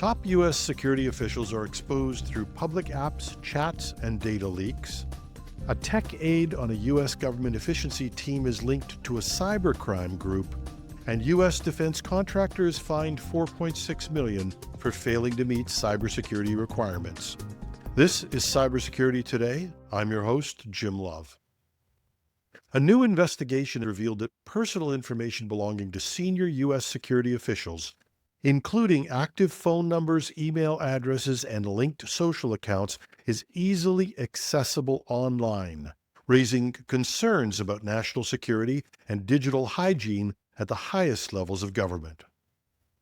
Top U.S. security officials are exposed through public apps, chats, and data leaks. A tech aide on a U.S. government efficiency team is linked to a cybercrime group, and U.S. defense contractors fined $4.6 million for failing to meet cybersecurity requirements. This is Cybersecurity Today. I'm your host, Jim Love. A new investigation revealed that personal information belonging to senior U.S. security officials, including active phone numbers, email addresses, and linked social accounts, is easily accessible online, raising concerns about national security and digital hygiene at the highest levels of government.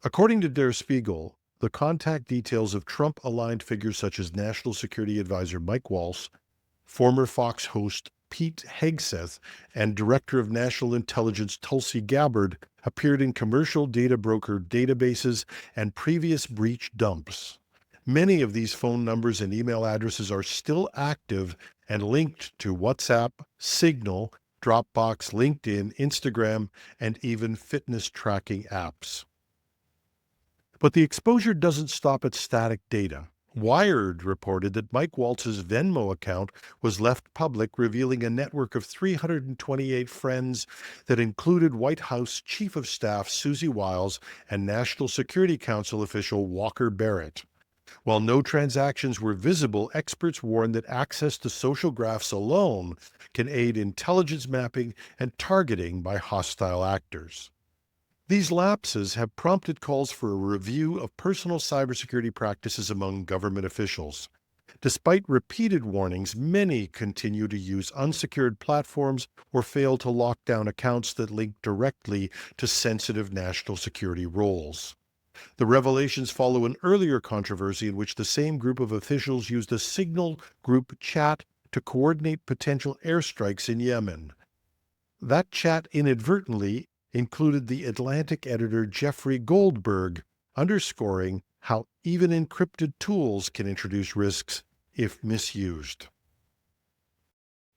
According to Der Spiegel, the contact details of Trump-aligned figures such as National Security Advisor Mike Waltz, former Fox host Pete Hegseth, and Director of National Intelligence Tulsi Gabbard appeared in commercial data broker databases and previous breach dumps. Many of these phone numbers and email addresses are still active and linked to WhatsApp, Signal, Dropbox, LinkedIn, Instagram, and even fitness tracking apps. But the exposure doesn't stop at static data. Wired reported that Mike Waltz's Venmo account was left public, revealing a network of 328 friends that included White House Chief of Staff Susie Wiles and National Security Council official Walker Barrett. While no transactions were visible, experts warned that access to social graphs alone can aid intelligence mapping and targeting by hostile actors. These lapses have prompted calls for a review of personal cybersecurity practices among government officials. Despite repeated warnings, many continue to use unsecured platforms or fail to lock down accounts that link directly to sensitive national security roles. The revelations follow an earlier controversy in which the same group of officials used a Signal group chat to coordinate potential airstrikes in Yemen. That chat inadvertently included the Atlantic editor Jeffrey Goldberg, underscoring how even encrypted tools can introduce risks if misused.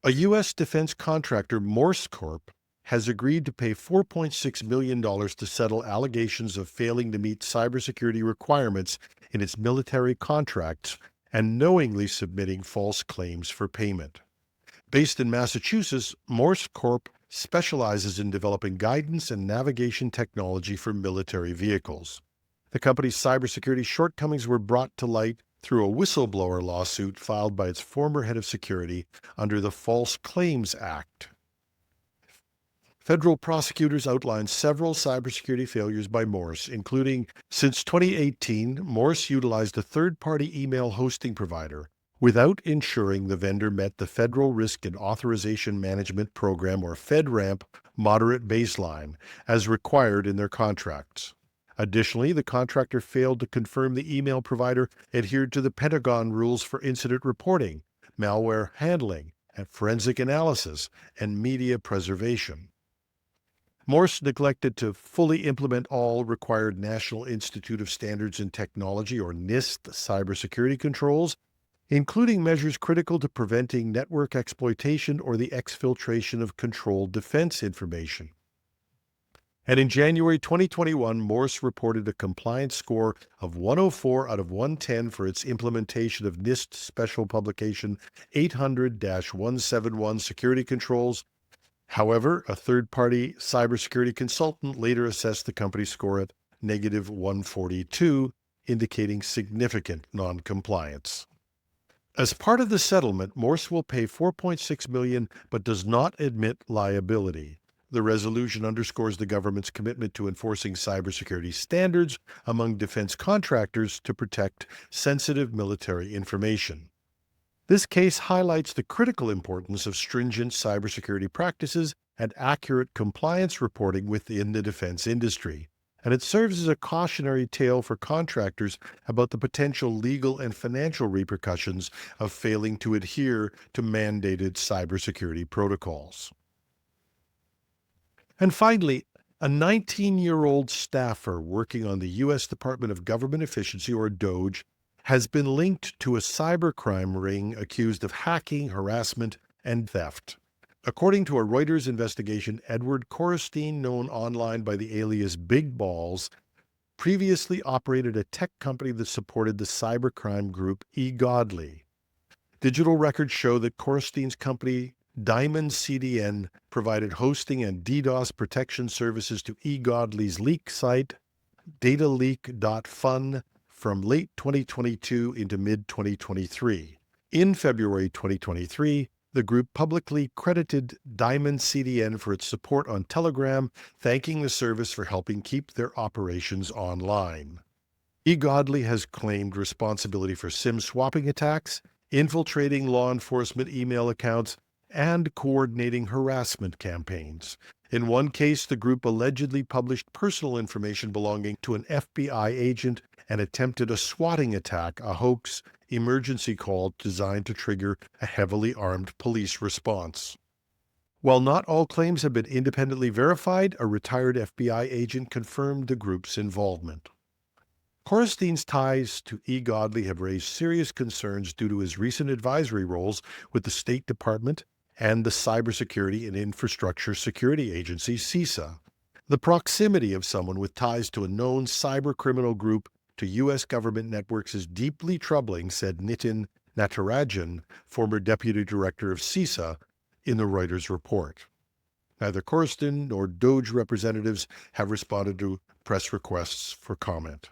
A U.S. defense contractor, Morse Corp, has agreed to pay $4.6 million to settle allegations of failing to meet cybersecurity requirements in its military contracts and knowingly submitting false claims for payment. Based in Massachusetts, Morse Corp specializes in developing guidance and navigation technology for military vehicles. The company's cybersecurity shortcomings were brought to light through a whistleblower lawsuit filed by its former head of security under the False Claims Act. Federal prosecutors outlined several cybersecurity failures by Morse, including, since 2018, Morse utilized a third-party email hosting provider without ensuring the vendor met the Federal Risk and Authorization Management Program, or FedRAMP, moderate baseline, as required in their contracts. Additionally, the contractor failed to confirm the email provider adhered to the Pentagon rules for incident reporting, malware handling, and forensic analysis, and media preservation. Morse neglected to fully implement all required National Institute of Standards and Technology, or NIST, cybersecurity controls, including measures critical to preventing network exploitation or the exfiltration of controlled defense information. And in January 2021, Morse reported a compliance score of 104 out of 110 for its implementation of NIST Special Publication 800-171 security controls. However, a third-party cybersecurity consultant later assessed the company's score at negative 142, indicating significant non-compliance. As part of the settlement, Morse will pay $4.6 million but does not admit liability. The resolution underscores the government's commitment to enforcing cybersecurity standards among defense contractors to protect sensitive military information. This case highlights the critical importance of stringent cybersecurity practices and accurate compliance reporting within the defense industry, and it serves as a cautionary tale for contractors about the potential legal and financial repercussions of failing to adhere to mandated cybersecurity protocols. And finally, a 19-year-old staffer working on the U.S. Department of Government Efficiency, or DOGE, has been linked to a cybercrime ring accused of hacking, harassment, and theft. According to a Reuters investigation, Edward Korestein, known online by the alias Big Balls, previously operated a tech company that supported the cybercrime group aide. Digital records show that Korstein's company, Diamond CDN, provided hosting and DDoS protection services to aide.ly's leak site, dataleak.fun, from late 2022 into mid-2023. In February 2023, the group publicly credited Diamond CDN for its support on Telegram, thanking the service for helping keep their operations online. aide has claimed responsibility for SIM swapping attacks, infiltrating law enforcement email accounts, and coordinating harassment campaigns. In one case, the group allegedly published personal information belonging to an FBI agent and attempted a swatting attack, a hoax emergency call designed to trigger a heavily armed police response. While not all claims have been independently verified, a retired FBI agent confirmed the group's involvement. Korstein's ties to aide have raised serious concerns due to his recent advisory roles with the State Department and the Cybersecurity and Infrastructure Security Agency, CISA. The proximity of someone with ties to a known cybercriminal group to U.S. government networks is deeply troubling, said Nitin Natarajan, former deputy director of CISA, in the Reuters report. Neither Korstein nor DOJ representatives have responded to press requests for comment.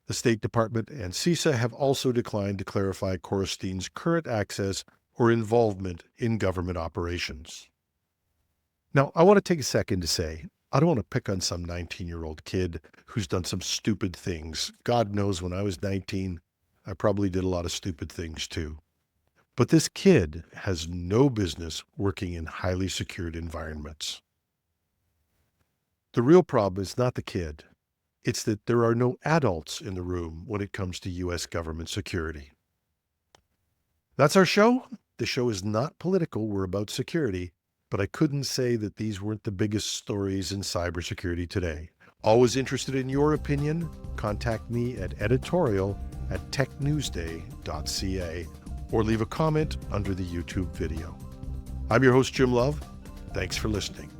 The State Department and CISA have also declined to clarify Korstein's current access or involvement in government operations. Now, I want to take a second to say, I don't want to pick on some 19-year-old kid who's done some stupid things. God knows when I was 19, I probably did a lot of stupid things too. But this kid has no business working in highly secured environments. The real problem is not the kid. It's that there are no adults in the room when it comes to U.S. government security. That's our show. The show is not political. We're about security. But I couldn't say that these weren't the biggest stories in cybersecurity today. Always interested in your opinion? Contact me at editorial@technewsday.ca or leave a comment under the YouTube video. I'm your host, Jim Love. Thanks for listening.